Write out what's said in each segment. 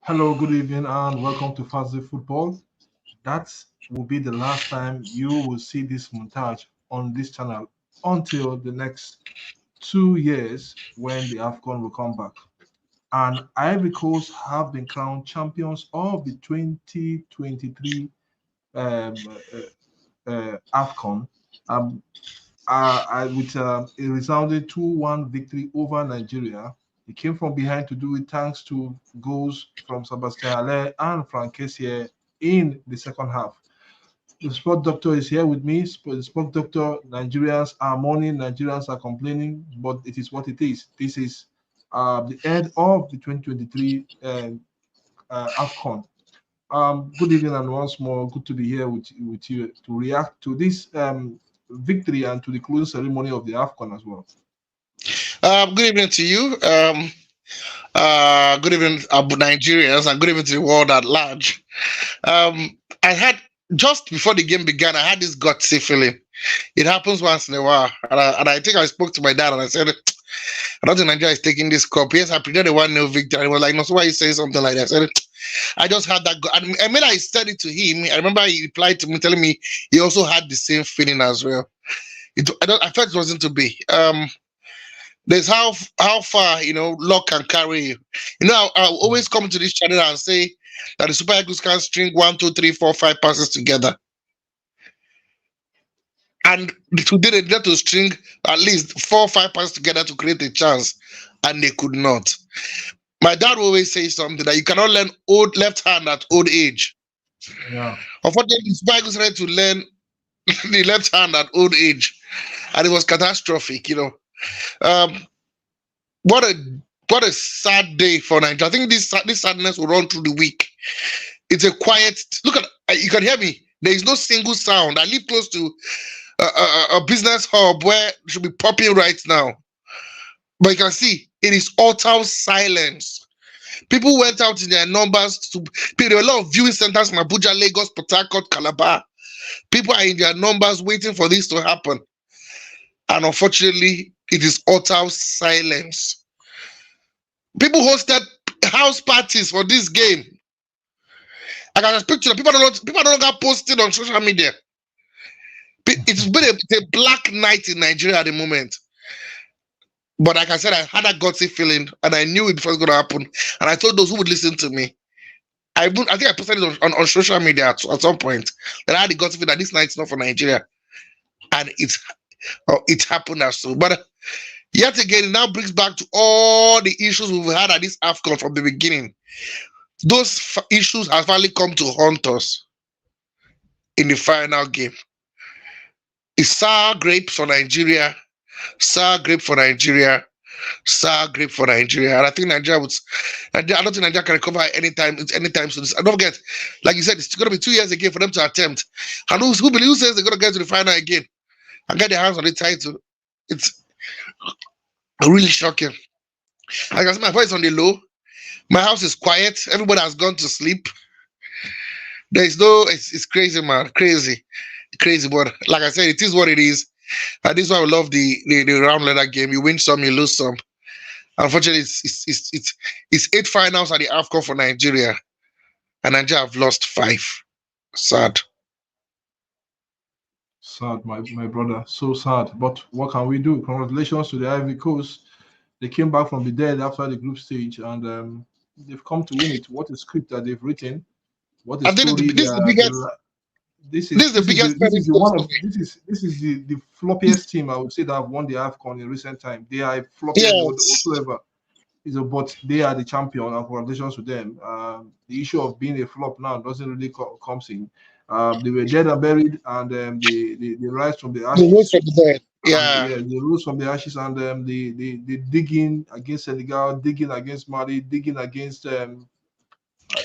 Hello, good evening, and welcome to Fazzy Football. That will be the last time you will see this montage on this channel until the next 2 years when the AFCON will come back. And Ivory Coast have been crowned champions of the 2023 AFCON um, with a resounding 2-1 victory over Nigeria. He came from behind to do it thanks to goals from Sebastian Haller and Frank Kessié in the second half. The sport doctor is here with me. The sport doctor, Nigerians are mourning, Nigerians are complaining, but it is what it is. This is the end of the 2023 AFCON. Good evening, and once more, good to be here with you to react to this victory and to the closing ceremony of the AFCON as well. Good evening to you. Good evening, Nigerians, and good evening to the world at large. I had just before the game began, I had this gutsy feeling. It happens once in a while, and I think I spoke to my dad and I said, "I don't think Nigeria is taking this cup." Yes, I predicted a 1-0 victory. And he was like, "No, so why you say something like that?" I said, "I just had that." I mean, I said it to him. I remember he replied to me telling me he also had the same feeling as well. I felt it wasn't to be. There's how far luck can carry you. I'll always come to this channel and say that the Super Eagles can string 1, 2, 3, 4, 5 passes together, and today they needed to string at least 4, 5 passes together to create a chance, and they could not. My dad always says something that you cannot learn old left hand at old age. Yeah. Unfortunately, the Super Eagles had to learn the left hand at old age, and it was catastrophic. Um, what a what a sad day for Nigeria. I think this sadness will run through the week. It's a quiet look at. You can hear me. There is no single sound. I live close to a business hub where it should be popping right now, but you can see it is utter silence. People went out in their numbers to. There were a lot of viewing centers in Abuja, Lagos, Port Harcourt, Calabar. People are in their numbers waiting for this to happen, and unfortunately, it is utter silence. People hosted house parties for this game. I can speak to them. People don't get posted on social media. It's been a black night in Nigeria at the moment. But like I said, I had a gutsy feeling, and I knew it was going to happen. And I told those who would listen to me. I think I posted it on social media at some point that I had the gutsy feeling that this night's not for Nigeria, and it happened as so. But yet again, it now brings back to all the issues we've had at this AFCON from the beginning. Those issues have finally come to haunt us in the final game. It's sour grapes for Nigeria, sour grape for Nigeria, sour grape for Nigeria. And I think Nigeria would. I don't think Nigeria can recover anytime soon. I don't forget, like you said, it's going to be 2 years again for them to attempt. And who says they're going to get to the final again and get their hands on the title? It's really shocking. Like I said, my voice on the low. My house is quiet. Everybody has gone to sleep. There's no. It's crazy, man. Crazy. But like I said, it is what it is. And this is why we love the round letter game. You win some, you lose some. Unfortunately, it's 8 finals at the AFCON for Nigeria, and Nigeria have lost 5. Sad. Sad, my brother. So sad. But what can we do? Congratulations to the Ivory Coast. They came back from the dead after the group stage, and they've come to win it. What a script that they've written. What a I think story. this is the biggest. This This is the is biggest. this is the floppiest team I would say that have won the AFCON in recent time. They are floppiest Yes. whatsoever. But they are the champion, and congratulations to them. The issue of being a flop now doesn't really comes in. They were dead and buried, and they rise from the The rose ashes. from the dead. And Yeah. yeah, they rose from the ashes, and they digging against Senegal, digging against Mali, digging against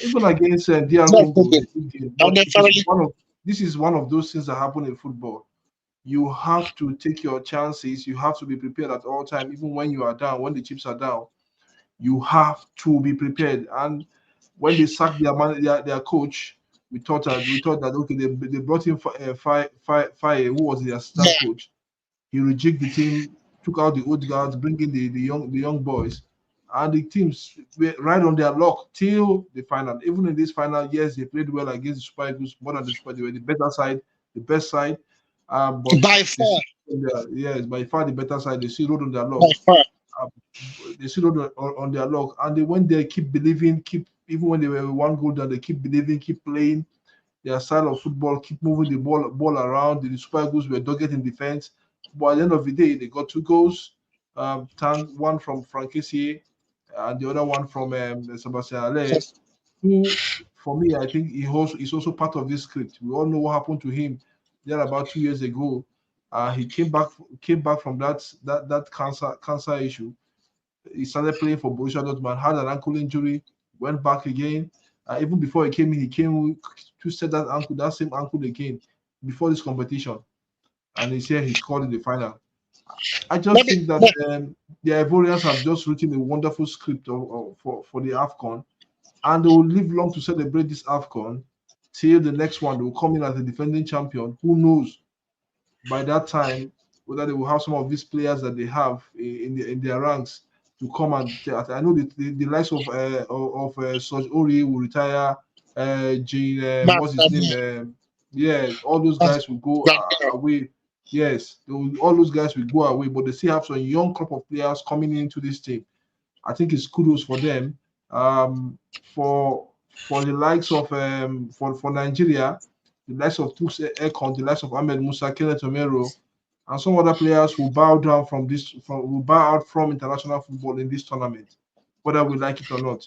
even against DR That's Congo. okay. And But then finally, this is one of those things that happen in football. You have to take your chances. You have to be prepared at all time, even when you are down, when the chips are down. You have to be prepared. And when they sacked their coach, we thought that okay, they brought in Faye, who was the assistant coach. He rejigged the team, took out the old guards, bringing the young boys, and the teams were right on their luck till the final. Even in this final, yes, they played well against the Super Eagles, more than the Super. They were the better side, the best side. But By they far, still, yes, by far the better side. They still rode on their luck. by far. Um, they still rode on their luck, and they went there, keep believing, keep even when they were one goal down, they keep believing, keep playing their style of football, keep moving the ball around. The Super Eagles were dogged in defense, but at the end of the day, they got two goals. One from Frank Kessié and the other one from Sebastian Haller, who, for me, I think is also part of this script. We all know what happened to him there about 2 years ago. He came back from that cancer issue. He started playing for Borussia Dortmund, had an ankle injury, went back again. Even before he came in, he came to set that same ankle again before this competition, and he's here. He scored in the final. I just Maybe, think that the Ivorians have just written a wonderful script for the AFCON, and they will live long to celebrate this AFCON till the next one. They will come in as the defending champion. Who knows by that time whether they will have some of these players that they have in their ranks to come and I know the likes of Serge Aurier will retire. Gene, what's his name? Yeah, all those guys will go away. Yes, all those guys will go away, but they still have some young crop of players coming into this team. I think it's kudos for them. For the likes of for Nigeria, the likes of Tux Ekon, the likes of Ahmed Musa, Kenneth Omero, and some other players will bow down will bow out from international football in this tournament, whether we like it or not.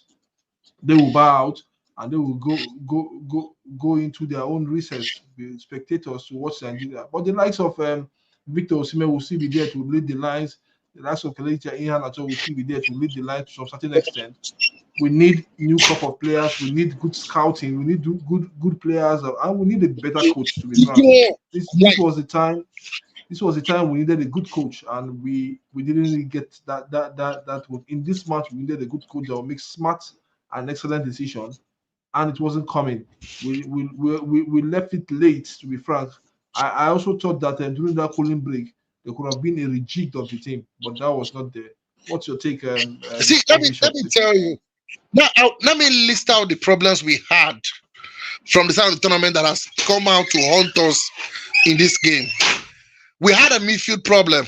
They will bow out and they will go into their own recess with spectators to watch Nigeria. But the likes of Victor Osimhen will still be there to lead the lines. The likes of Kelechi Iheanacho will still be there to lead the lines to some certain extent. We need new crop of players. We need good scouting. We need good players, and we need a better coach. To be frank, this was the time. This was the time we needed a good coach, and we didn't really get that one. In this match, we needed a good coach that will make smart and excellent decisions, and it wasn't coming. We left it late. To be frank, I also thought that during that cooling break, there could have been a rejig of the team, but that was not there. What's your take? See, let me tell you. Now, let me list out the problems we had from the start of the tournament that has come out to haunt us in this game. We had a midfield problem,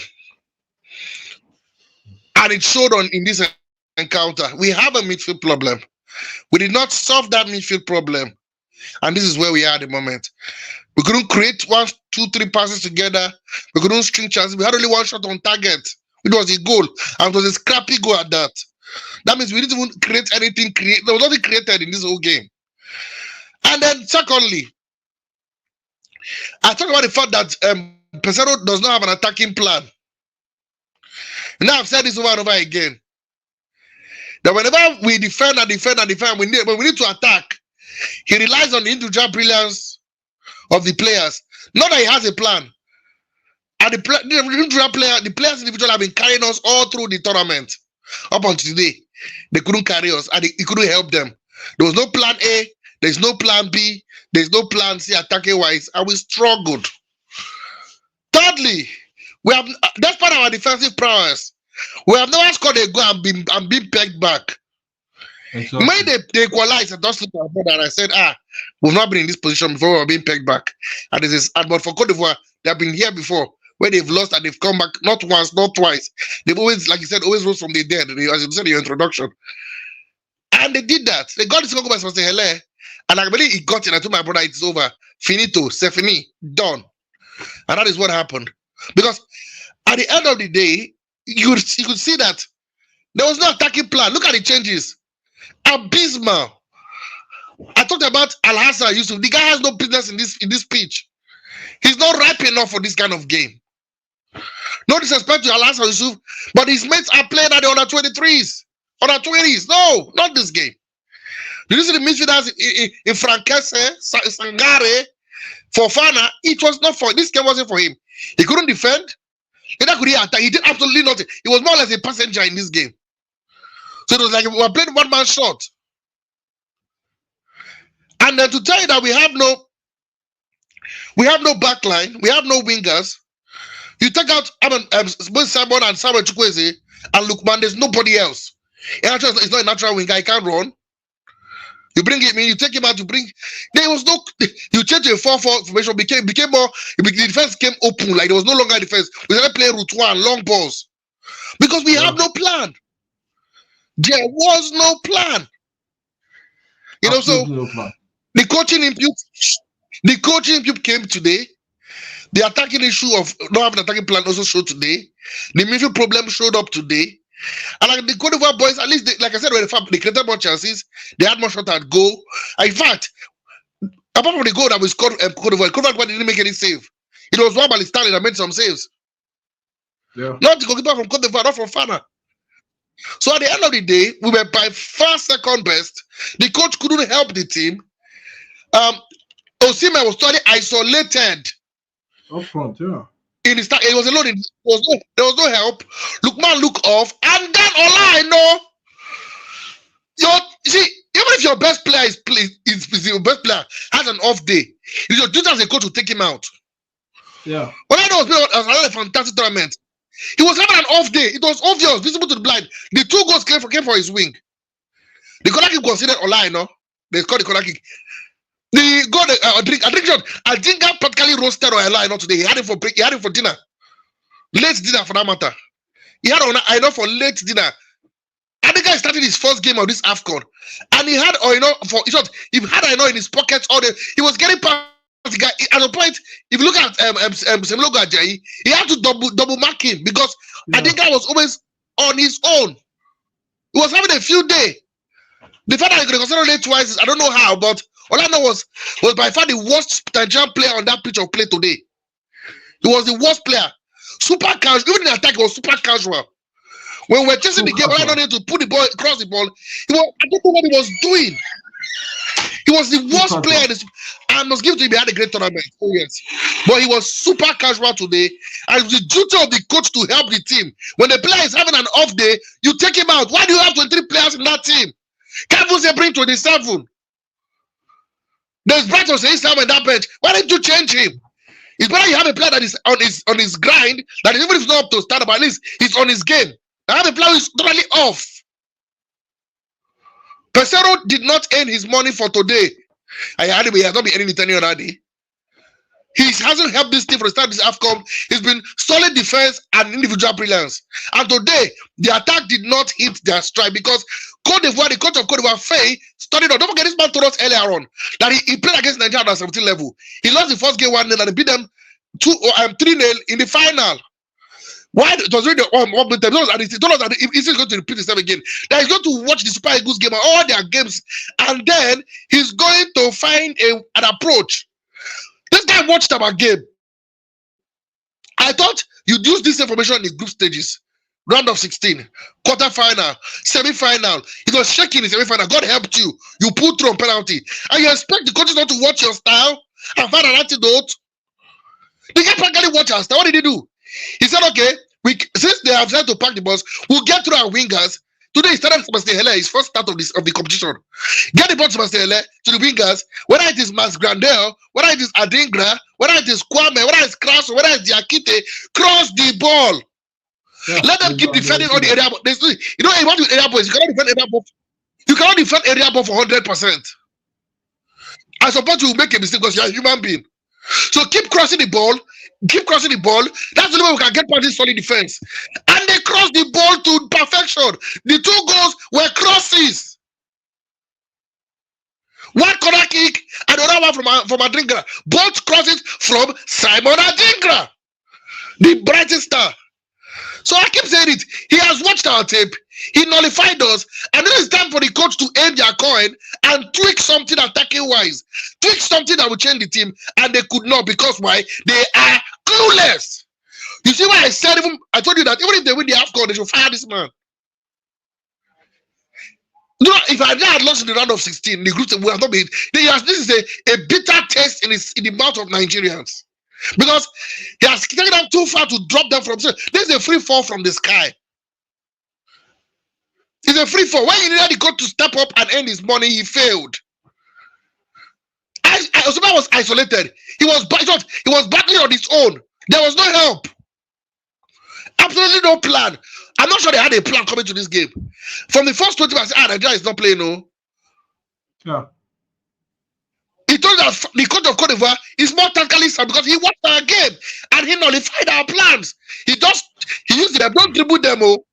and it showed in this encounter. We have a midfield problem. We did not solve that midfield problem, and this is where we are at the moment. We couldn't create 1, 2, 3 passes together. We couldn't string chances. We had only one shot on target. It was a goal, and it was a scrappy goal at that. That means we didn't even create anything. There was nothing created in this whole game. And then, secondly, I talk about the fact that Pesaro does not have an attacking plan. Now I've said this over and over again. That whenever we defend, when we need to attack, he relies on the individual brilliance of the players. Not that he has a plan. And the players individually have been carrying us all through the tournament. Up until today, they couldn't carry us and he couldn't help them. There was no plan A, there's no plan B, there's no plan C attacking wise, and we struggled. Thirdly, that's part of our defensive prowess. We have never scored a goal and been pegged back. Exactly. When they equalized, I just looked at my brother and I said, we've not been in this position before, we were being pegged back. But for Cote d'Ivoire, they have been here before, where they've lost and they've come back not once, not twice. They've always, like you said, always rose from the dead, as you said in your introduction. And they did that. They got this goal by Sebastian Haller, and I believe he got it. I told my brother, it's over. Finito, c'est fini, done. And that is what happened. Because at the end of the day, you could see that there was no attacking plan. Look at the changes. Abysmal. I talked about Al-Hassan Yusuf. The guy has no business in this pitch. He's not ripe enough for this kind of game. No disrespect to Al-Hassan Yusuf, but his mates are playing at the under 23s. Under 20s. No, not this game. Did you see the midfielders in Frankese, Sangare, Fofana? It was not for this game. Wasn't for him. He couldn't defend. Neither could he attack. He did absolutely nothing. He was more or less a passenger in this game. So it was like we were playing one man shot. And then to tell you that we have no backline, we have no wingers. You take out both Simon and Samuel Chukwueze and Lukman, there's nobody else. It's not a natural winger. He can't run. You bring him in, you take him out, there was no, you change a 4-4 formation, became more, the defense came open, like there was no longer defense. We started playing route one, long balls. Because we have no plan. There was no plan. You know, so no plan. the coaching input came today. The attacking issue of not having an attacking plan also showed today. The midfield problem showed up today. And like the Cote d'Ivoire boys, at least, like I said, they created more chances. They had more shots at goal. In fact, apart from the goal that we scored, Cote d'Ivoire didn't make any save. It was one by Stanley that made some saves. Yeah. Not the goalkeeper from Cote d'Ivoire, not from Fana. So at the end of the day, we were by far second best. The coach couldn't help the team. Osimhen was totally isolated. Up front, yeah. In his he was alone. There was no help. Lookman look off, and then Ola, you see, even if your best player is your best player has an off day, it's your duty as a coach to take him out. Yeah. Ola was having a fantastic tournament. He was having an off day. It was obvious, visible to the blind. The 2 goals came for his wing. The corner kick considered Ola, They scored the corner kick. The goal, I think I practically roasted Ola today. He had it for dinner. Late dinner for that matter. He had Ola for late dinner. And the guy started his first game of this AFCON. And he had he had in his pockets all day. He was getting past the guy. At a point, if you look at Semlogo Ajayi, he had to double mark him because I think guy was always on his own. He was having a field day. The fact that he could consider late twice, I don't know how, but all I know was by far the worst Nigerian player on that pitch of play today. He was the worst player. Super casual. Even in the attack, he was super casual. When we were chasing the game, I don't need to put the ball, cross the ball. I don't know what he was doing. He was the worst player. I must give to him, he had a great tournament. Oh, yes. But he was super casual today. And it's the duty of the coach to help the team. When the player is having an off day, you take him out. Why do you have 23 players in that team? Can't you say bring 27? There's Brighton saying Sam on that bench. Why didn't you change him? It's better you have a player that is on his grind, that even if it's not up to start, but at least he's on his game. I have a player who is totally off. Pesero did not earn his money for today. He has not been earning it any other day. He hasn't helped this team for the start of this AFCON. He's been solid defense and individual brilliance. And today, the attack did not hit their stride because Cote d'Ivoire, the coach of Cote d'Ivoire, Faye, studied on. Don't forget, this man told us earlier on that he played against Nigeria at 17 level. He lost the first game 1-0 and he beat them 3-0 in the final. Why? It was really one bit. And he told us that he's going to repeat himself again. That he's going to watch the Super Eagles game and all their games, and then he's going to find an approach. This guy watched our game. I thought you'd use this information in the group stages. Round of 16, quarter-final, semi-final. It was shaking in the semi-final. God helped you. You pulled through on penalty. And you expect the coaches not to watch your style and find an antidote? The guy practically watched our style. What did he do? He said, okay, since they have decided to pack the balls, we'll get through our wingers. Today he started Sebastian Hele, his first start of the competition. Get the ball to Sebastian Hele, to the wingers, whether it is Mas Grandel, whether it is Adingra, whether it is Kwame, whether it's Kraso, whether it's Diakite, cross the ball. Yeah, let them keep defending all the area ball. You know what with area balls, you cannot defend area ball. You cannot defend area ball for 100%. I suppose you will make a mistake because you're a human being. So keep crossing the ball. Keep crossing the ball. That's the only way we can get past this solid defense. And they crossed the ball to perfection. The 2 goals were crosses. One corner kick and another one from Adingra. Both crosses from Simon Adingra, the brightest star. So I keep saying it. He has watched our tape. He nullified us. And then it's time for the coach to aim their coin and tweak something attacking wise. Tweak something that will change the team. And they could not, because why? They are clueless. You see why I told you that even if they win the AFCON, they should fire this man. You know, if I had lost in the round of 16, the group would have not been. This is a bitter taste in the mouth of Nigerians. Because he has taken them too far to drop them from. This is a free fall from the sky. It's a free fall. When he needed the coach to step up and earn his money, he failed. Osuma was isolated. He was battling on his own. There was no help. Absolutely no plan. I'm not sure they had a plan coming to this game. From the first 20 minutes, Nigeria is not playing, no. Yeah. He told us the coach of Cote d'Ivoire is more tactically sound because he watched our game and he nullified our plans. He used them, don't dribble them, oh.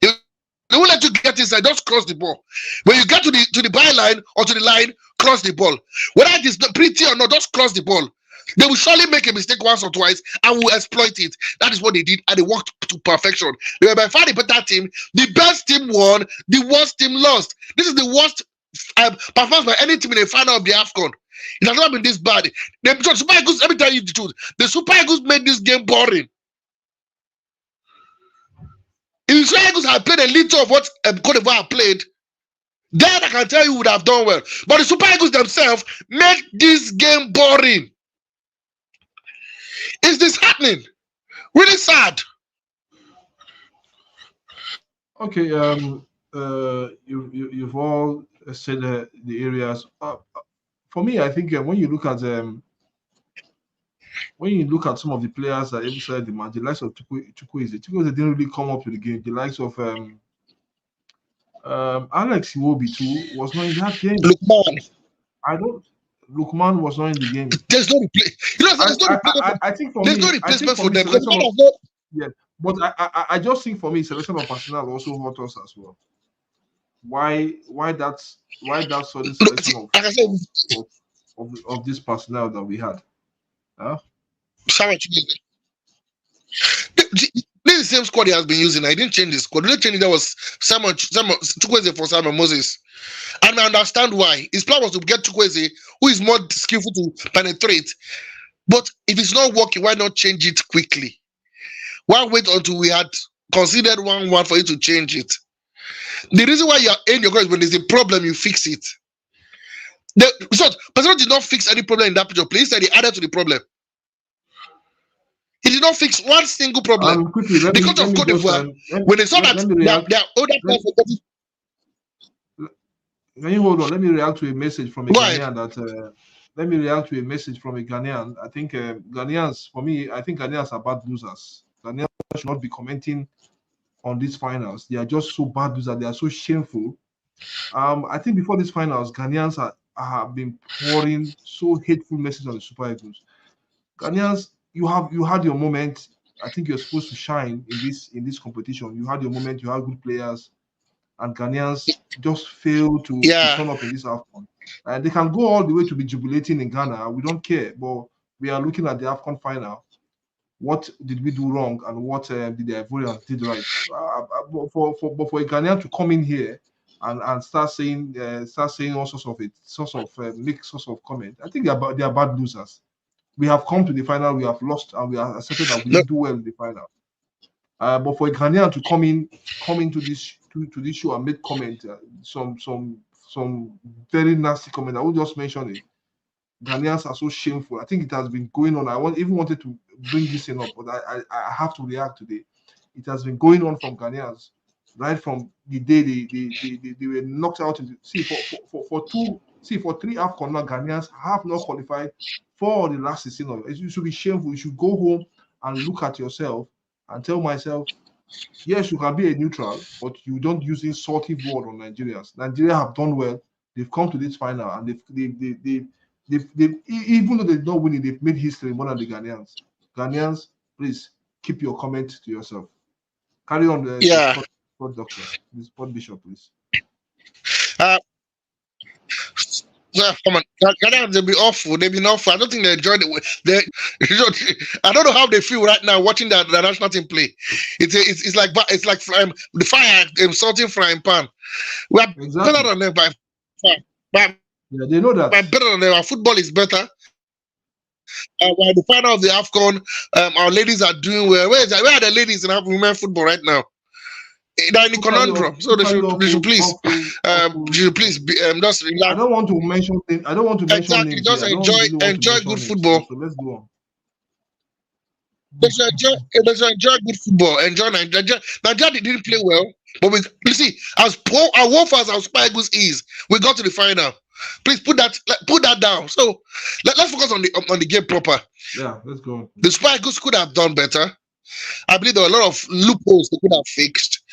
They won't let you get inside, just cross the ball. When you get to the byline or to the line, cross the ball. Whether it is pretty or not, just cross the ball. They will surely make a mistake once or twice and will exploit it. That is what they did, and they worked to perfection. They were by far the better team. The best team won, the worst team lost. This is the worst performance by any team in the final of the AFCON. It has not been this bad. The Super Eagles, let me tell you the truth. The Super Eagles made this game boring. If the Super Eagles had played a little of what Cote d'Ivoire played, then I can tell you would have done well. But the Super Eagles themselves made this game boring. Is this happening? Really sad. Okay. You've all said the areas. For me, I think when you look at some of the players that every side demand, the likes of Chukwueze didn't really come up to the game. The likes of Alex Iwobi too was not in that game. Lukman was not in the game. There's no replacement. I think for there's me, no replacement for them. Yeah, but I just think for me, selection of personnel also hurt us as well. Why that sudden selection of this personnel that we had? Huh? This is the same squad he has been using. I didn't change the squad. The only change that was Simon Chukwueze for Simon Moses. And I understand why. His plan was to get Chukwueze, who is more skillful to penetrate. But if it's not working, why not change it quickly? Why wait until we had considered 1-1 for you to change it? The reason why you are in your goal is when there's a problem, you fix it. President did not fix any problem in that picture. Please said he added to the problem. He did not fix one single problem. Because of Cote d'Ivoire, when they saw that their older players were getting. Can you hold on? Let me react to a message from a Ghanaian let me react to a message from a Ghanaian. I think Ghanaians, for me, I think Ghanaians are bad losers. Ghanaians should not be commenting on these finals. They are just so bad losers. They are so shameful. I think before these finals, Ghanaians have been pouring so hateful messages on the Super Eagles. Ghanaians, you had your moment. I think you're supposed to shine in this competition. You had your moment. You had good players, and Ghanaians just fail to turn up in this AFCON. They can go all the way to be jubilating in Ghana. We don't care, but we are looking at the AFCON final. What did we do wrong, and what did the Ivorians did right? For a Ghanaian to come in here and start saying all sorts of mixed sorts of comment, I think they are bad losers. We have come to the final, we have lost, and we are accepted that we didn't do well in the final. But for a Ghanaian to come into this show and make comment, some very nasty comment, I will just mention it. Ghanaians are so shameful. I think it has been going on. I even wanted to bring this in up, but I have to react today. It has been going on from Ghanaians right from the day they were knocked out. For 3 AFCON now, Ghanaians have not qualified for the last 16 of it. You should be shameful. You should go home and look at yourself and tell myself, yes, you can be a neutral, but you don't use insulting word on Nigerians. Nigeria have done well. They've come to this final, and they've even though they did not win it, they've made history more than the Ghanaians. Ghanaians, please keep your comment to yourself. Carry on the sport doctor, the sport bishop, please. Ghanaians, they'll be awful. They've been awful. I don't think they enjoy it. I don't know how they feel right now watching the national team play. It's like the fire, salting frying pan. We are better than them by far. Yeah, they know that. We're better than them. Our football is better. We're at the final of the AFCON. Our ladies are doing well. Where are the ladies in women's football right now? They're in the conundrum, so they should please just relax. I don't want to mention things. Exactly. Just enjoy good football. So let's go on. They should enjoy good football. Enjoy Nigeria. Nigeria didn't play well, but you see, as woeful as our Super Eagles is, we got to the final. Please put that down. So let's focus on the game proper. Yeah, let's go on. The Super Eagles could have done better. I believe there were a lot of loopholes they could have fixed.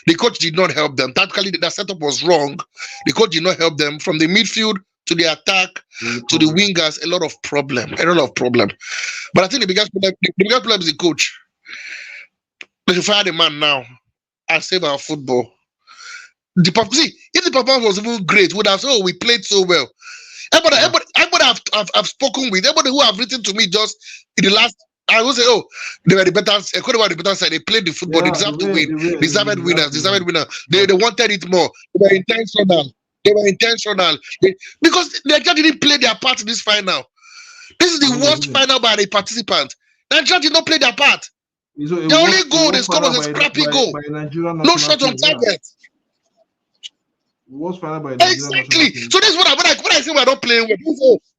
The coach did not help them. Tactically, the setup was wrong. The coach did not help them. From the midfield to the attack to the wingers, a lot of problem. But I think the biggest problem is the coach. They should fire the man now and save our football. See, if the performance was even great, would have said, "Oh, we played so well." Everybody I've spoken with, everybody who have written to me just in the last, I will say, "Oh, they were the better. According to the better side, they played the football. They deserved to win. Deserved winners. They wanted it more. They were intentional. Because Nigeria didn't play their part in this final. This is the worst final by the participant. Nigeria did not play their part. The only goal they scored was a scrappy goal. No shot on target. Exactly. So this is what I say we're not playing with.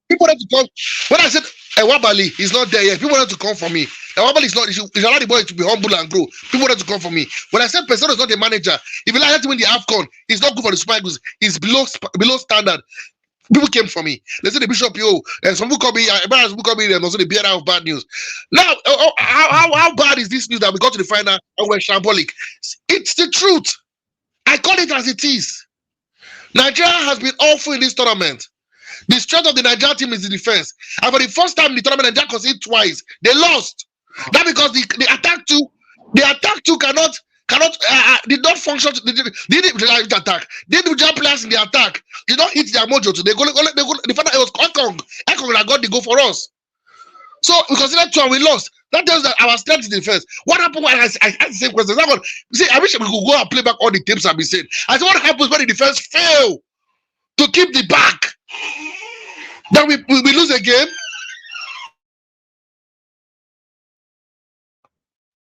People want to come. When I said Ewabali is not there yet, people want to come for me. Ewabali is not. He's allowed the boy to be humble and grow. People want to come for me. When I said Pesero is not the manager, if you like to win the AFCON, he's not good for the Super Eagles. He's below standard. People came for me. They said the bishop, some people call me, and also the bearer of bad news. Now, how bad is this news that we got to the final and we're shambolic? It's the truth. I call it as it is. Nigeria has been awful in this tournament. The strength of the Nigeria team is the defense. And for the first time in the tournament, Nigeria conceded twice. They lost. That's because the attack two did not function. Didn't attack. The individual players in the attack did not hit their mojo. The final it was Ekong that got the goal for us. So we considered two and we lost. That tells that our strength is defense. What happened when I asked the same question? See, I wish we could go and play back all the tapes I've been saying. I said, what happens when the defense fail to keep the back? Then we lose a game.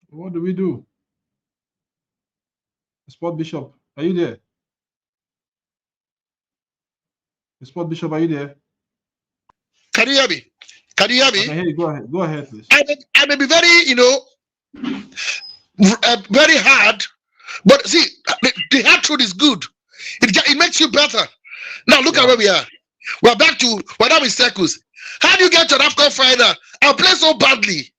What do we do? Sport Bishop, are you there? Sport Bishop, are you there? Can you hear me? I can hear you. Go ahead, please. I may be very, very hard, but see, the hard truth is good. It makes you better. Now look at where we are. We're now in circles. How do you get to an AFCON final and play so badly?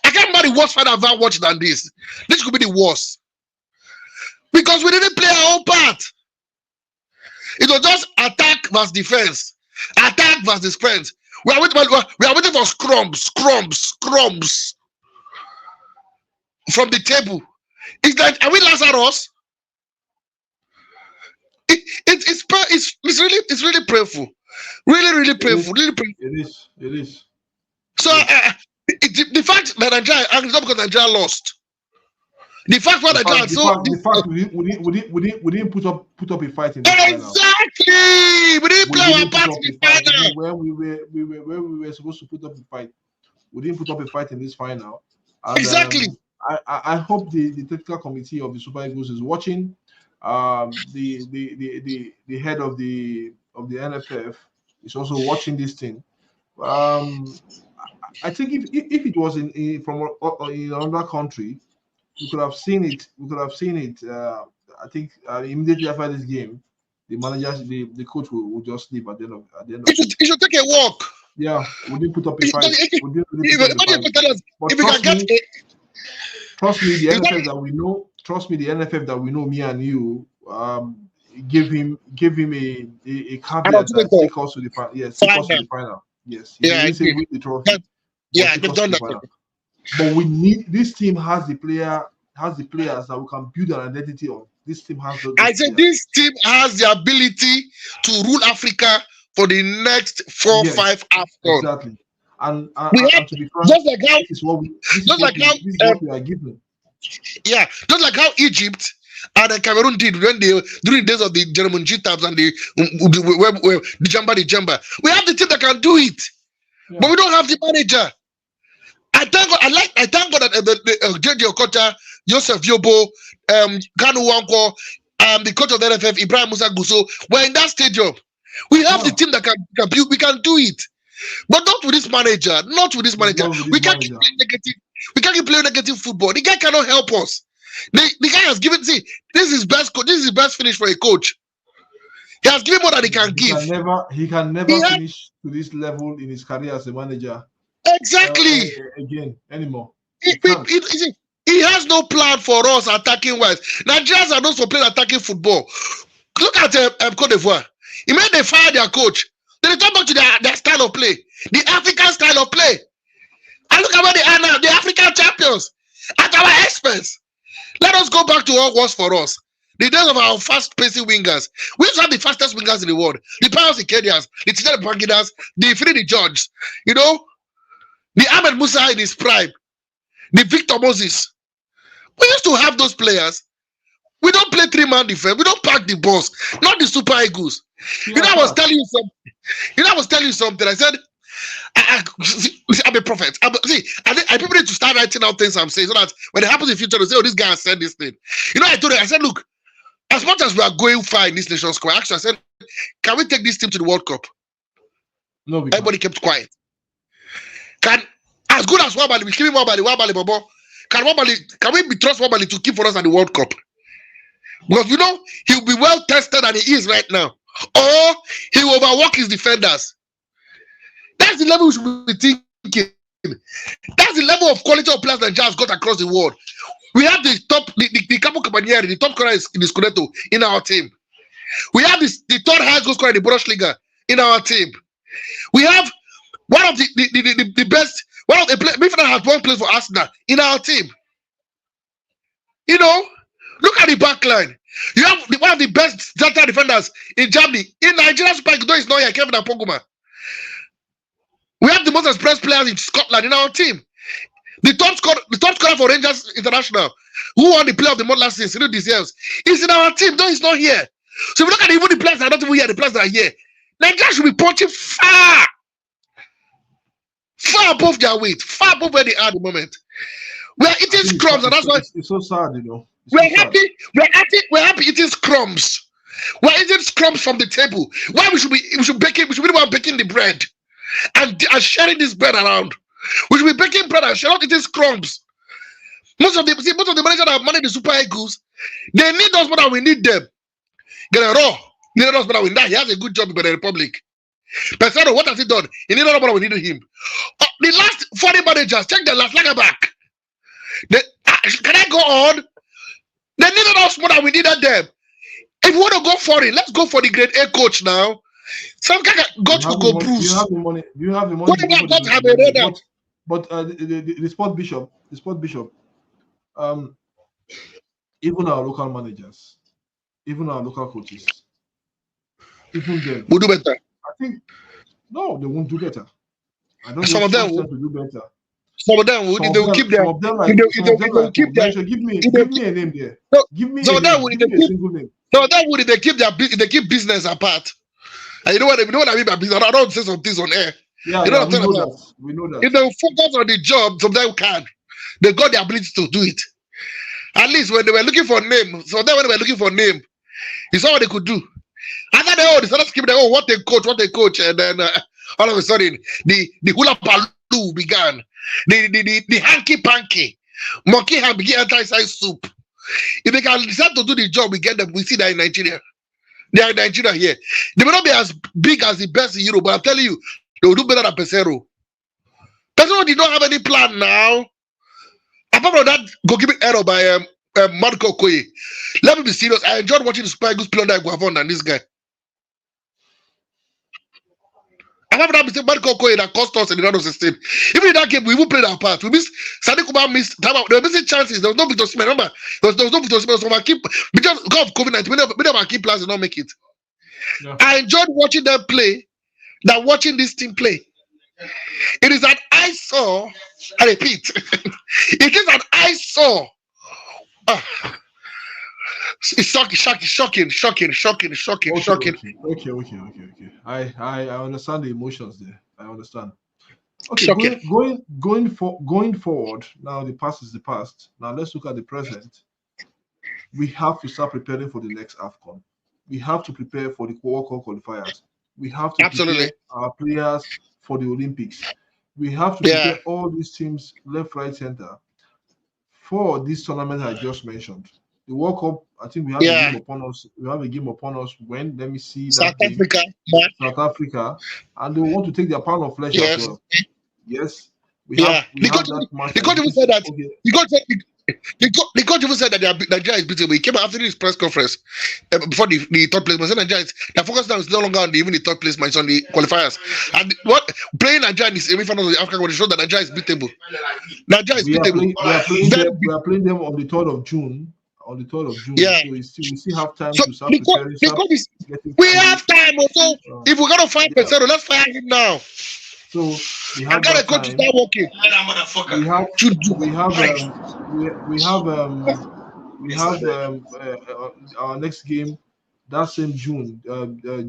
I can't remember the worst final I've ever watched than this. This could be the worst. Because we didn't play our own part. It was just attack versus defense. Attack versus defense. We are waiting for scrums from the table. It's like, are we Lazarus? It's really painful. Really painful. It is. So the fact that Nigeria, and it's not because Nigeria lost. The fact we didn't put up a fight in the final. We didn't play our part in the final. Where we were supposed to put up a fight, we didn't put up a fight in this final. And, exactly. I hope the technical committee of the Super Eagles is watching. The head of the NFF is also watching this thing. I think if it was from another country, we could have seen it. I think immediately after this game, the coach will just leave at the end of. He should take a walk. Yeah, we didn't put up a fight. Trust me, the NFF that we know. Trust me, the NFF that we know, me and you, give him a caveat that take us to the final. Yes, take us to the final. Yes, they've done that. But we need, this team has the players that we can build an identity on. This team has this team has the ability to rule Africa for the next 4-5 AFCON. Exactly. And to be frank, just like how this is what we are given. Yeah, just like how Egypt and Cameroon did when during the days of the German G-Tabs and the Jamba. We have the team that can do it, but we don't have the manager. I thank God that JJ Okocha, Joseph Yobo, Kanu Wanko, the coach of the NFF, Ibrahim Musa Gusso, were in that stadium. We have the team that can build. We can do it, but not with this manager. We can't keep playing negative. We can't keep playing negative football. The guy cannot help us. The guy has given. See, this is best. This is his best finish for a coach. He has given more than he can give. He can never finish to this level in his career as a manager. Exactly. Again, anymore. He has no plan for us attacking wise. Nigerians are not so playing attacking football. Look at Cote d'Ivoire. Imagine they fire their coach. They talk about their style of play, the African style of play. And look at where they are now, the African champions at our expense. Let us go back to what was for us. The days of our fast-pacing wingers. We used to have the fastest wingers in the world. The Pius Ikedias, the Tijani Bangidas, the Finidi George, you know, the Ahmed Musa in his prime, the Victor Moses. We used to have those players. We don't play three-man defense. We don't pack the balls. Not the Super Eagles. I was telling you something. I said, I'm a prophet. I people need to start writing out things I'm saying so that when it happens in the future, they say, oh, this guy has said this thing. I told them, I said, look, as much as we are going far in this Nations Square, actually, I said, can we take this team to the World Cup? No, everybody kept quiet. As good as Wabali, we keep him Wabali, Bobo. Can we trust Wabali to keep for us at the World Cup? Because he'll be well tested than he is right now. Or he will overwork his defenders. That's the level we should be thinking. That's the level of quality of players that Nigeria has got across the world. We have the Capo Cabanieri, the top scorer in the Scudetto in our team. We have the third highest goal scorer in the Bundesliga in our team. We have one of the best, one of the midfielder has one place for Arsenal in our team. Look at the back line. You have one of the best center defenders in Germany. In Nigeria, Super Eagles is not here, Kevin Aponguma. We have the most experienced players in Scotland in our team. The top scorer for Rangers International, who won the Player of the Month last season, deserves, is in our team, though he's not here. So if you look at even the players that are not even here, the players that are here, Nigeria should be punching far above their weight, far above where they are at the moment. We are eating scrums, and that's why it's so sad, We're happy eating scrums. We're eating scrums from the table. Why we should be the one baking the bread and sharing this bread around. We should be baking bread and sharing eating scrums. Most of the managers that manage the Super Eagles, they need us more than we need them. Get a raw. Need us more than we need. He has a good job in the Republic. Pesaro, what has he done? He needed us more than we needed him. The last foreign managers, check the last lager back. Can I go on? They needed us more than we needed them. If you want to go for it, let's go for the grade A coach now. Some kind of God will go prove. Do you have the money? Do you have the money? But the sport bishop, even our local managers, even our local coaches, even them will do better. I think no, they won't do better. I don't some of them will do better. Some of them they will keep their. Give me a name there. No, give me some of them will single name. Some of them will they keep business apart. And you know what I mean by business? I don't say some things on air. Yeah, we know that. If they focus on the job, some of them can. They got the ability to do it. At least when they were looking for a name, so then when they were looking for a name, it's all what they could do. And then they started skipping, what a coach, and then all of a sudden the hula paloo began. The hanky panky, monkey hand begin anti-size soup. If they can decide to do the job, we get them. We see that in Nigeria. They are in Nigeria here. They may not be as big as the best in Europe, but I'm telling you, they will do better than Pesero. Pesero did not have any plan now. Apart from that goalkeeping error by Marco Okoye. Let me be serious. I enjoyed watching the Super Eagles play under Guavon than this guy. Apart from that mistake, Marco Okoye that cost us in the round of 16. Even in that game, we even played our part. We missed. Sadiq Kumar missed. They were missing chances. There was no Victor Osimhen. Remember, there was no Victor Osimhen. So because of COVID-19, many of our key players did not make it. Yeah. I enjoyed watching them play than watching this team play. It is an eyesore. I repeat, it is an eyesore. It's shocking. Okay. I understand the emotions there. I understand. Okay, going forward. Now the past is the past. Now let's look at the present. We have to start preparing for the next AFCON. We have to prepare for the World Cup qualifiers. We have to prepare our players for the Olympics. We have to prepare all these teams, left, right, center, for this tournament I just mentioned. The World Cup, I think we have a game upon us. We have a game upon us when, let me see, South Africa, and they want to take their pound of flesh as well. Yes. We Yeah, have that match. the coach even said that. The coach even said that Nigeria is beatable. He came after this press conference before the third place. But said Nigeria their focus now is no longer on even the third place, it's on the qualifiers. And what playing Nigeria in the semi-final of the African Cup shows that Nigeria is beatable. Nigeria is beatable. We are playing them on the 3rd of June. On the 3rd of June. Yeah. So we still have time So to start preparing. We have time also. If we're gonna fight Pesero, let's fire him now. So we I have got a coach to start working. We have our next game that same June,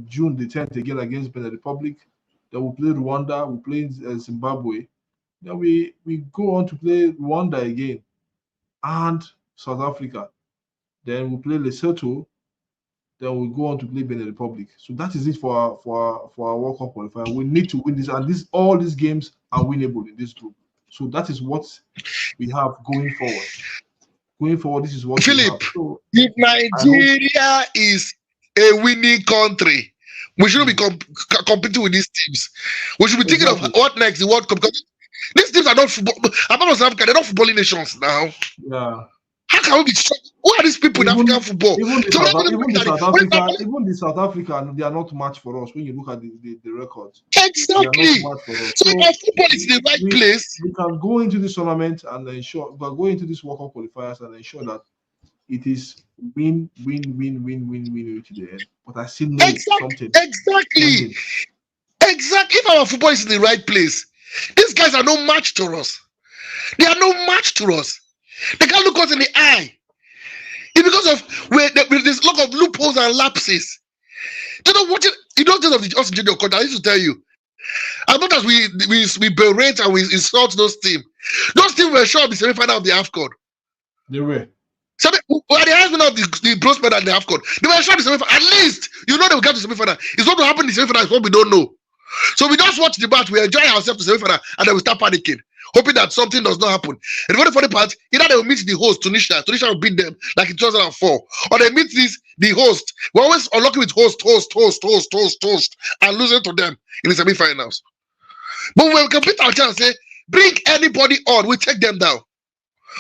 June the 10th again against Benin Republic. Then we'll play Rwanda. We'll play Zimbabwe. Then we go on to play Rwanda again and South Africa. Then we'll play Lesotho. Then we'll go on to play Benin Republic. So that is it for our World Cup qualifier. We need to win this, and all these games are winnable in this group. So that is what we have going forward. Going forward, this is what Philip, we have. So, if Nigeria is a winning country, we shouldn't be competing with these teams. We should be thinking of what next, the World Cup. Because these teams are not football. Apart from South Africa, they're not footballing nations now. Yeah. How can we be strong? Who are these people in African football? Even the South Africa, they are not much for us when you look at the records. Exactly. So our football is in the right place. We can go into this tournament and ensure, we can go into this World Cup qualifiers and ensure that it is win to the end. But I still know something. Exactly. If our football is in the right place, these guys are no match to us. They are no match to us. They can't look us in the eye. It's because of there's a lot of loopholes and lapses. You know what? You don't think of the Austin Junior coach. I used to tell you. As much as we berate and we insult those teams were sure of the semi-final of the AFCON. They were. So the husband of the bronze medal in the AFCON, they were sure of the semi-final. At least you know they will get to the semi-final. It's what will happen in the semi-final is what we don't know. So we just watch the match, we enjoy ourselves to semi-final, and then we start panicking, hoping that something does not happen. And the very funny part, either they will meet the host, Tunisia will beat them like in 2004, or they meet the host. We're always unlucky with host, and losing to them in the semi-finals. But when we compete our chance, say, bring anybody on, we take them down.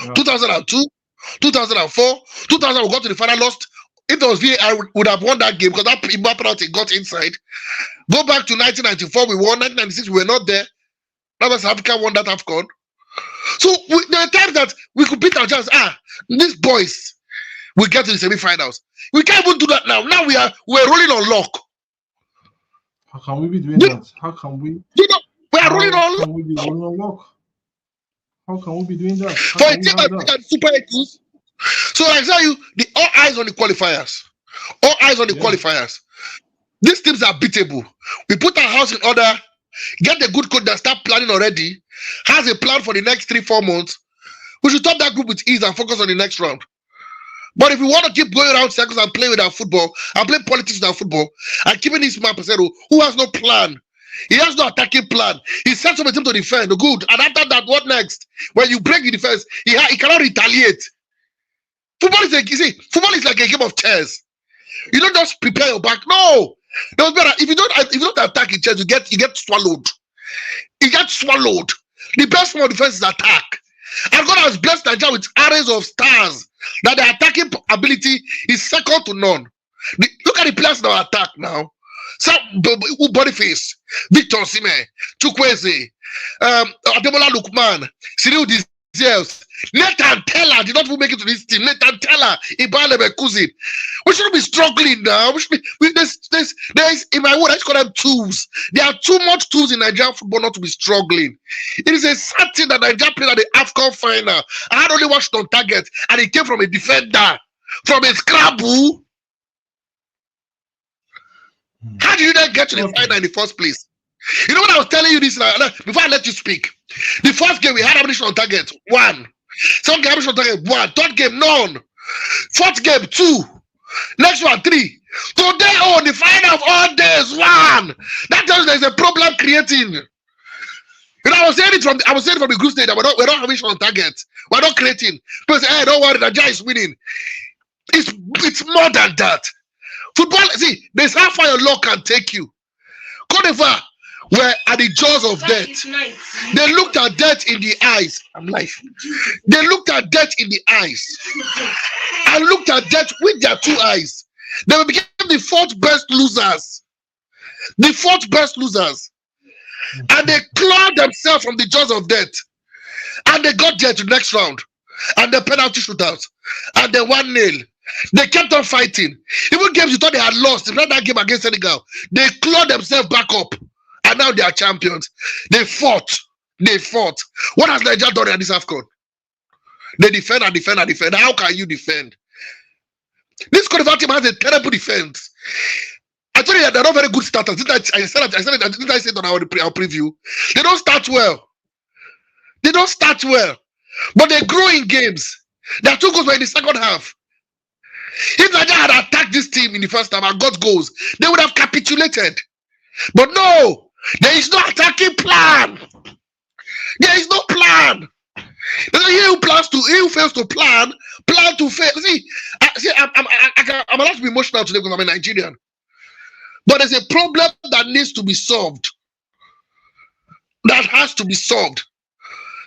Yeah. 2002, 2004, 2000, we got to the final, lost. If there was VAR, I would have won that game because that penalty got inside. Go back to 1994, we won. 1996, we were not there. That was Africa won that AFCON. So there are times that we could beat our chance. These boys will get to the semi-finals. We can't even do that now. Now we're rolling on luck. How can we be doing that? How can we? We are rolling on luck. How can we be rolling on luck? How can we be doing that? For a team that Super Eagles. So I tell you, all eyes on the qualifiers. All eyes on the qualifiers. These teams are beatable. We put our house in order, get a good coach that start planning already, has a plan for the next 3-4 months. We should top that group with ease and focus on the next round. But if we want to keep going around circles and play with our football and play politics with our football and keeping this man Pesero, who has no plan, he has no attacking plan. He sets up a team to defend. Good. And after that, what next? When you break the defense, he cannot retaliate. Football is like a game of chess. You don't just prepare your back. No. If you don't attack in chess, you get swallowed. You get swallowed. The best form of defense is attack. And God has blessed Nigeria with arrays of stars that the attacking ability is second to none. Look at the players in our attack now. Some Boniface, Victor Osimhen, Chukwueze, Ademola Lookman, Cyril Diziels, Nathan Teller did not even make it to this team. Nathan Teller, Ibale Bekuzin. We shouldn't be struggling now. We should be. There's in my word, I just call them tools. There are too much tools in Nigerian football not to be struggling. It is a sad thing that Nigeria played at the AFCON final. I had only watched on target, and it came from a defender, from a scrabble. How did you then get to the final in the first place? You know what I was telling you this before I let you speak? The first game we had ammunition on target, 1. Second game ammunition on target, 1. Third game, none. Fourth game, 2. Next one, 3. Today, the final of all days, 1. That tells you there's a problem creating. You know, I was saying from the group stage that we're not ammunition on target. We're not creating. People say, hey, don't worry, Nigeria is winning. It's more than that. Football, see, there's how far your luck can take you. Cote d'Ivoire, were at the jaws of death. They looked at death in the eyes. I'm like, they looked at death in the eyes and looked at death with their two eyes. They became the fourth best losers. The fourth best losers. And they clawed themselves from the jaws of death. And they got there to the next round. And the penalty shootouts. And they 1-0. They kept on fighting. Even games you thought they had lost, not that game against Senegal, they clawed themselves back up. And now they are champions. They fought. They fought. What has Nigeria done at this AFCON? They defend and defend and defend. How can you defend? This Cote d'Ivoire team has a terrible defense. I told you that they're not very good starters. Didn't I say it on our preview? They don't start well. They don't start well. But they grow in games. Their 2 goals were in the second half. If Nigeria had attacked this team in the first half and got goals, they would have capitulated. But no, there is no attacking plan. There is no plan. He who fails to plan to fail. I'm allowed to be emotional today because I'm a Nigerian. But there's a problem that needs to be solved. That has to be solved.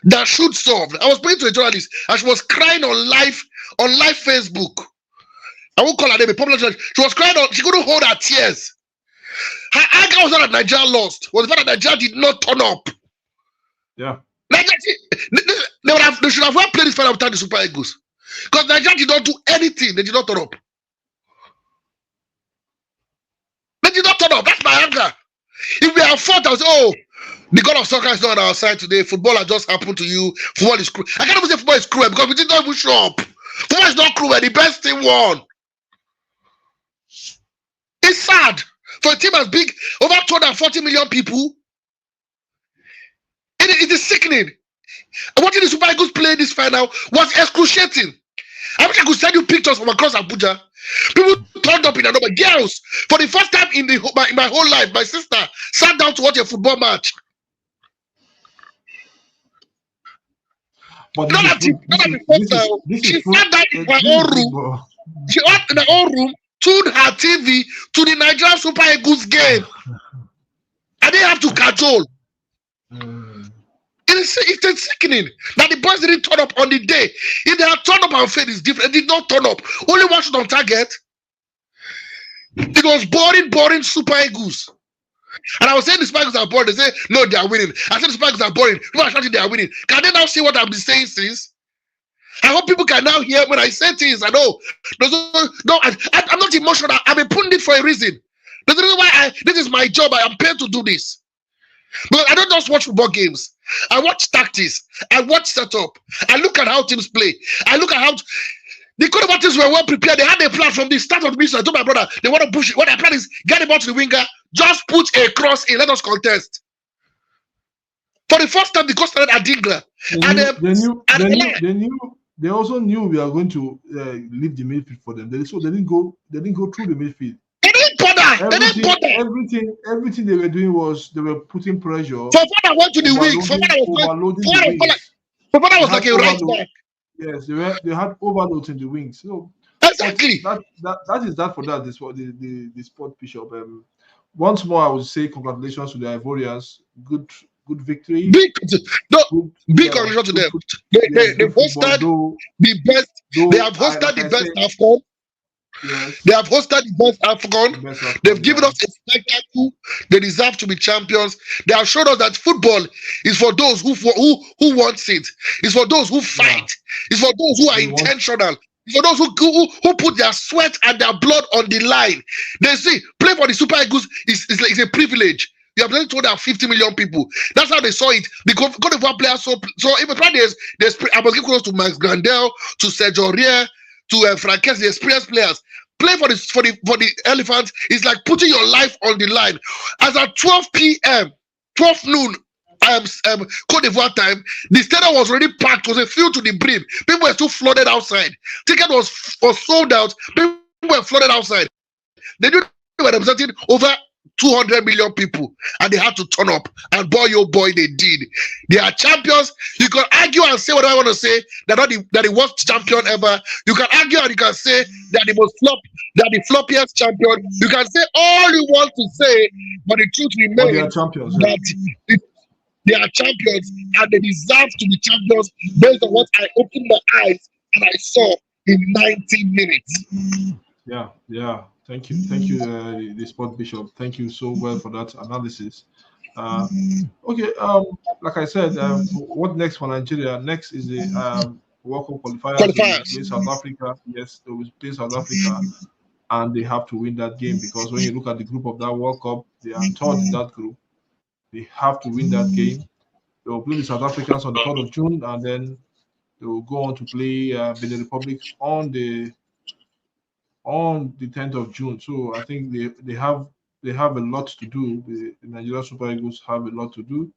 That should solve. I was speaking to a journalist and she was crying on live Facebook. I won't call her name, a popular journalist. She was crying on, she couldn't hold her tears. Her anger was not that Nigeria lost, was the fact that Nigeria did not turn up. Yeah. Nigeria, they should have well played this final without the Super Eagles. Because Nigeria did not do anything, they did not turn up. They did not turn up. That's my anger. If we have fought, I would say, oh, the God of soccer is not on our side today. Football has just happened to you. Football is cruel. I can't even say football is cruel because we did not even show up. Football is not cruel. The best team won. It's sad for a team as big, over 240 million people. It is sickening. Watching the Super Eagles play this final was excruciating. I wish I could send you pictures from across Abuja. People turned up in a number. Girls, for the first time in my whole life, my sister sat down to watch a football match. But She sat down in her own room. She went in her own room, tuned her TV to the Nigerian Super Eagles game. I didn't have to cajole. It's sickening that the boys didn't turn up on the day. If they had turned up and failed, it's different. They did not turn up. Only one shot on target. It was boring Super Eagles. And I was saying the Super Eagles are boring. They say, no, they are winning. I said the Super Eagles are boring. People are shouting they are winning. Can they now see what I've been saying since? I hope people can now hear when I say things. I know. I'm not emotional. I'm a pundit for a reason. There's a reason why this is my job. I am paid to do this. But I don't just watch football games. I watch tactics. I watch setup. I look at how teams play. I look at how the Cote d'Ivoire teams were well prepared. They had a plan from the start of the mission. I told my brother they want to push it. What their plan is, get the ball to the winger, just put a cross in, let us contest. For the first time, the coach started at Dingra. They also knew we are going to leave the midfield for them. So they didn't go through the midfield. Everything they were doing was they were putting pressure. Fofana went to the wings. Fofana was like a right back. Yes, they had overloads in the wings. So exactly. That is that for that. This what the sport bishop. Once more, I would say congratulations to the Ivorians. Good victory. Big congratulations to them. They hosted the best. They have hosted the best AFCON. Yes. They have hosted the best AFCON. They've given us a spectacle. They deserve to be champions. They have showed us that football is for those who wants it. It's for those who fight. Yeah. It's for those who are intentional. It's for those who put their sweat and their blood on the line. They say play for the Super Eagles is a privilege. You have played 250 million people. That's how they saw it. The Cote d'Ivoire players so even I must give close to Max Grandel, to Sergio Aurier, to Franquez, the experienced players. Play for the Elephants is like putting your life on the line. As at 12 p.m., 12 noon, Cote d'Ivoire time, the stadium was already packed, was filled to the brim. People were still flooded outside. Ticket was sold out. People were flooded outside. They were representing over 200 million people, and they had to turn up. And boy, oh boy, they did. They are champions. You can argue and say what I want to say. They're not the worst champion ever. You can argue and you can say they're the floppiest champion. You can say all you want to say, but the truth But they are remains champions. that they are champions and they deserve to be champions based on what I opened my eyes and I saw in 90 minutes. Yeah. Thank you, the sport bishop. Thank you so well for that analysis. Okay, like I said, what next for Nigeria? Next is the World Cup qualifiers. They will play South Africa. Yes, they will play South Africa, and they have to win that game because when you look at the group of that World Cup, they are third in that group. They have to win that game. They will play the South Africans on the 3rd of June, and then they will go on to play Benin Republic on the 10th of June. So I think they have a lot to do. The Nigeria Super Eagles have a lot to do,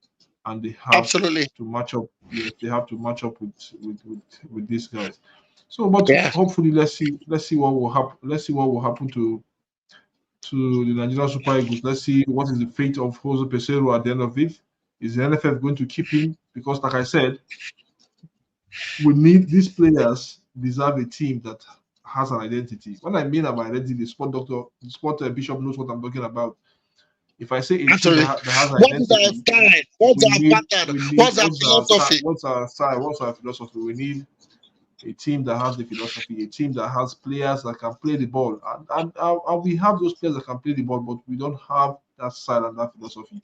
and they have Absolutely to match up. Yes, they have to match up with these guys. So, but hopefully, let's see what will happen. Let's see what will happen to the Nigeria Super Eagles. Let's see what is the fate of Jose Peseiro at the end of it. Is the NFF going to keep him? Because, like I said, we need these players deserve a team that has an identity. When I mean about identity, the sport bishop knows what I'm talking about. If I say a team that has an identity, what's our pattern? What's our philosophy? What's our style? What's our philosophy? We need a team that has the philosophy, a team that has players that can play the ball, and we have those players that can play the ball, but we don't have that style and that philosophy.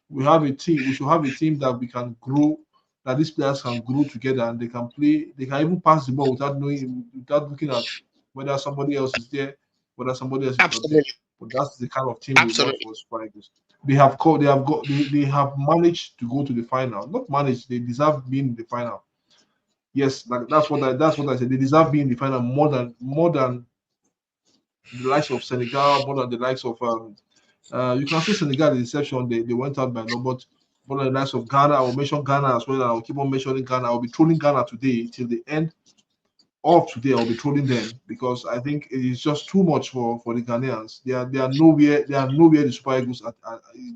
We have a team. We should have a team that we can grow, that these players can grow together, and they can play. They can even pass the ball without looking at whether somebody else is there, whether somebody else is not there. But that's the kind of team we want for Super Eagles. They have managed to go to the final. Not managed, they deserve being in the final. Yes, that's what I said. They deserve being in the final more than the likes of Senegal, more than the likes of you can say Senegal is the exception. They went out by no, but more than the likes of Ghana. I will mention Ghana as well. I will keep on mentioning Ghana. I will be trolling Ghana today till the end of today. I'll be trolling them because I think it is just too much for the Ghanaians. They are nowhere. They are nowhere the Super Eagles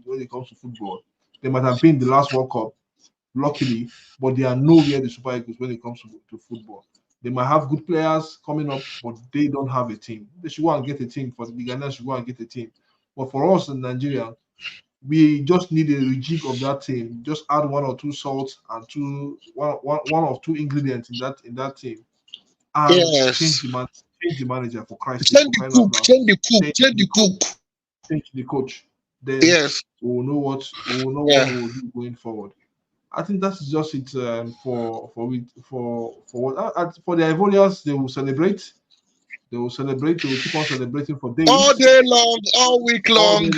when it comes to football. They might have been the last World Cup, luckily, but they are nowhere the Super Eagles when it comes to football. They might have good players coming up, but they don't have a team. They should go and get a team. For the Ghanaians should go and get a team. But for us in Nigeria, we just need a rejig of that team. Just add one or two salts and one or two ingredients in that team, and change the manager for Christ's sake. Change the coach. Then we will know what we will do going forward. I think that's just it for the Ivorians. They will celebrate. They will keep on celebrating for days. All day long, all week long.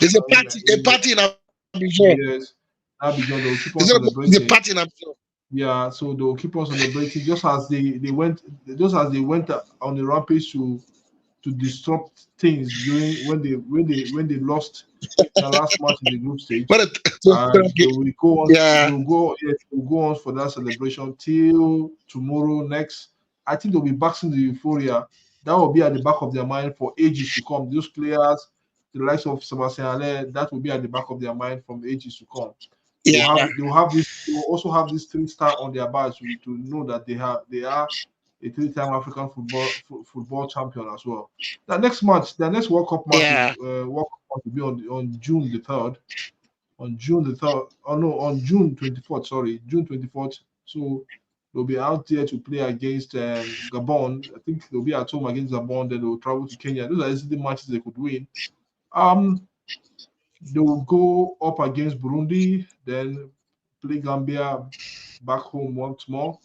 There's a party in Abidjan. Yes, Abidjan. They will keep on celebrating. The party in Abidjan. Yeah, so they will keep on celebrating just as they went on the rampage to disrupt things when they lost the last match in the group stage. They will go on. They will go on for that celebration till tomorrow. Next, I think they'll be back in the euphoria. That will be at the back of their mind for ages to come. Those players, the likes of Sebastian Haller, that will be at the back of their mind from ages to come. They will also have this 3-star on their badge to know that they are a 3-time African football champion as well. The next World Cup match will be on June the 3rd. On June 24th. Sorry, June 24th. So they'll be out there to play against Gabon. I think they'll be at home against Gabon. Then they'll travel to Kenya. Those are easily matches they could win. They will go up against Burundi, then play Gambia back home once more,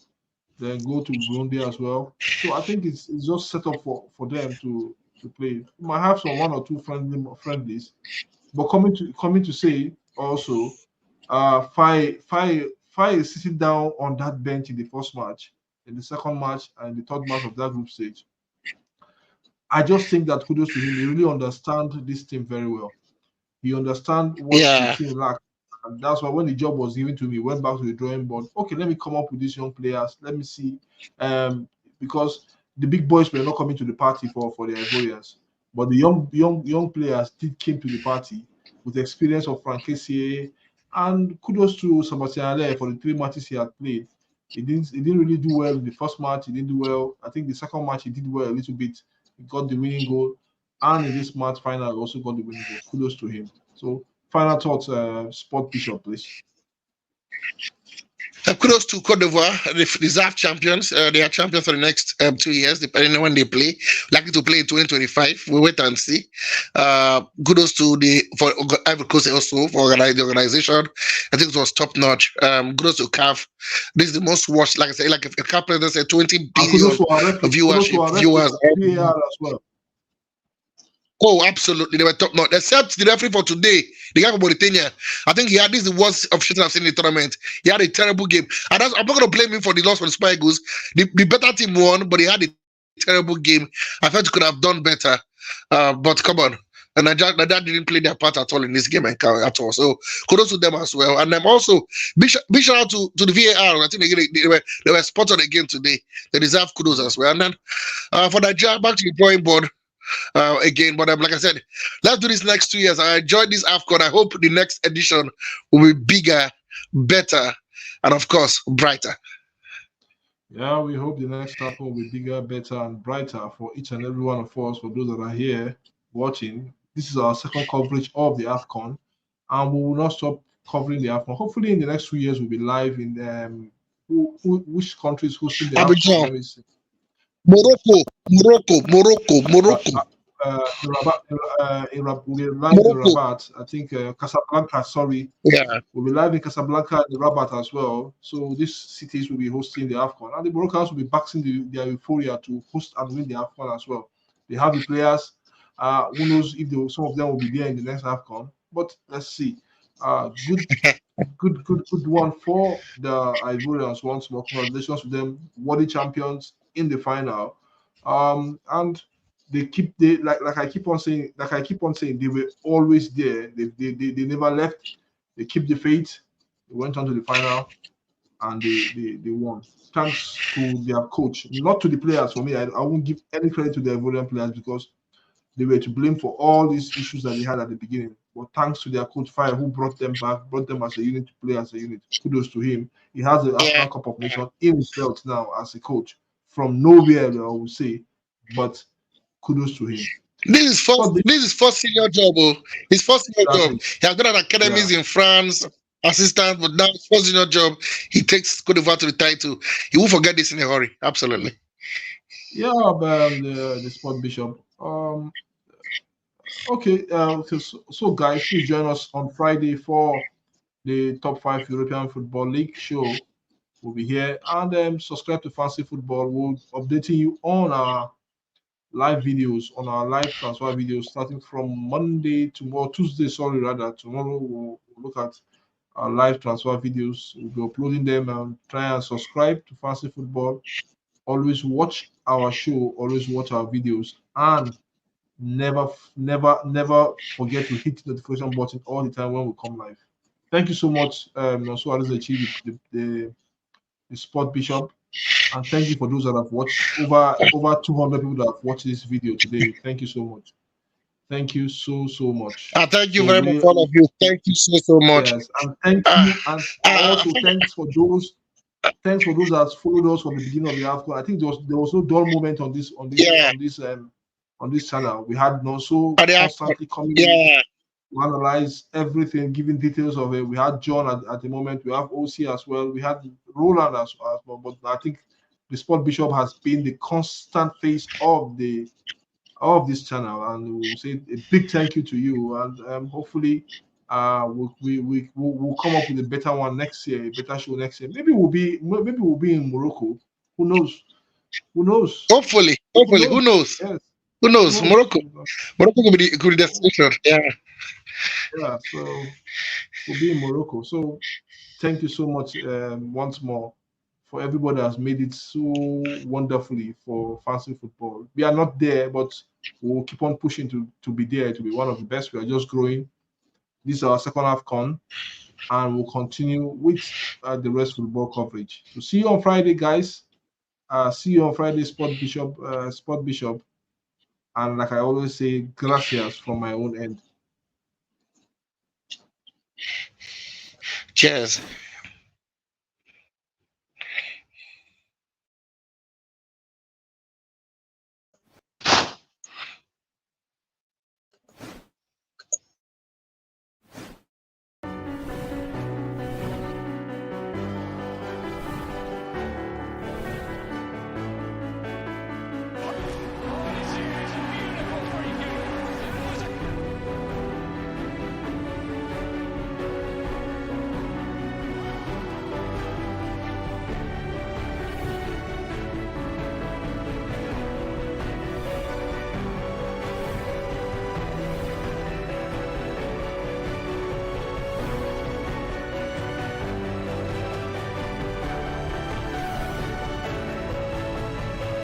then go to Burundi as well. So I think it's just set up for them to play. We might have some 1 or 2 friendlies, but coming to say also, Faye is sitting down on that bench in the first match, in the second match, and the third match of that group stage. I just think that kudos to him. He really understands this team very well. He understands what the team lacks. And that's why when the job was given to me, went back to the drawing board. Okay, let me come up with these young players. Let me see. Because the big boys were not coming to the party for the Ivorians. But the young players did came to the party with the experience of Frank Kessié, and kudos to Sebastian Haller for the 3 matches he had played. He didn't really do well in the first match. He didn't do well. I think the second match he did well a little bit. He got the winning goal, and in this match final he also got the winning goal. Kudos to him. So final thoughts, Sport Bishop, please. Kudos to Cote d'Ivoire, the reserve champions. They are champions for the next 2 years, depending on when they play. Likely to play in 2025. We'll wait and see. Kudos to for Ivory Coast also for the organization. I think it was top notch. Kudos to CAF. This is the most watched, like I say, like if a CAF president said 20 billion viewers. VAR as well. Oh, absolutely. They were top notch. Except the referee for today, the guy from Mauritania. I think he had this is the worst officiating I've seen in the tournament. He had a terrible game. And I'm not going to blame him for the loss for the Super Eagles. The better team won, but he had a terrible game. I felt he could have done better. But come on. And Nigeria didn't play their part at all in this game at all. So kudos to them as well. And then also big shout out to the VAR. I think they were spot on again today. They deserve kudos as well. And then for Nigeria, back to the drawing board. Again, but like I said, let's do this next 2 years. I enjoyed this AFCON. I hope the next edition will be bigger, better, and of course, brighter. Yeah, we hope the next AFCON will be bigger, better, and brighter for each and every one of us. For those that are here watching, this is our second coverage of the AFCON, and we will not stop covering the AFCON. Hopefully, in the next 2 years, we'll be live in which countries hosting the AFCON. Morocco. We'll be live in Rabat. I think Casablanca. Sorry, yeah, we'll be live in Casablanca and Rabat as well. So these cities will be hosting the AFCON, and the Moroccans will be backing their euphoria to host and win the AFCON as well. They have the players. Who knows if some of them will be there in the next AFCON? But let's see. Good one for the Ivorians once more. Congratulations to them, worthy champions in the final. And like I keep on saying, they were always there. They never left. They keep the faith. They went on to the final, and they won. Thanks to their coach, not to the players. For me, I won't give any credit to the Ivorian players because they were to blame for all these issues that they had at the beginning. But thanks to their coach Fire, who brought them back, brought them as a unit to play as a unit. Kudos to him. He has the AFCON Cup of Nations in his belt now as a coach from nowhere, I would say. But kudos to him. This is first senior job. His first senior job. He has been at academies in France, assistant, but now his first senior job. He takes Cote d'Ivoire to the title. He won't forget this in a hurry. Absolutely. Yeah, the Sport Bishop. Okay, so guys, please join us on Friday for the Top 5 European Football League show. We'll be here, and subscribe to Fancy Football. We'll updating you on our live videos, on our live transfer videos, starting from Tuesday. Tomorrow we'll look at our live transfer videos. We'll be uploading them, and try and subscribe to Fancy Football. Always watch our show. Always watch our videos, and never forget to hit the notification button all the time when we come live. Thank you so much, Nonso Achieve, the Sport Bishop, and thank you for those that have watched. Over 200 people that have watched this video today. Thank you so much. Thank you so much. Thank you very much, all of you. Thank you so much. Yes, and thank you, and also thanks for those that followed us from the beginning of the AFCON. I think there was no dull moment on this channel. We had Nonso constantly coming in to analyze everything, giving details of it. We had John at the moment. We have OC as well. We had Roland as well. But I think the Sport Bishop has been the constant face of this channel, and we'll say a big thank you to you. And hopefully, we'll come up with a better one next year, a better show next year. Maybe we'll be in Morocco. Who knows? Hopefully. Who knows? Yes. Who knows? Morocco could be the destination. Yeah. So we'll be in Morocco. So thank you so much once more for everybody that has made it so wonderfully for Fancy Football. We are not there, but we'll keep on pushing to be there, to be one of the best. We are just growing. This is our second AFCON, and we'll continue with the rest football coverage. So see you on Friday, guys. See you on Friday, Sport Bishop. And like I always say, gracias from my own end. Cheers.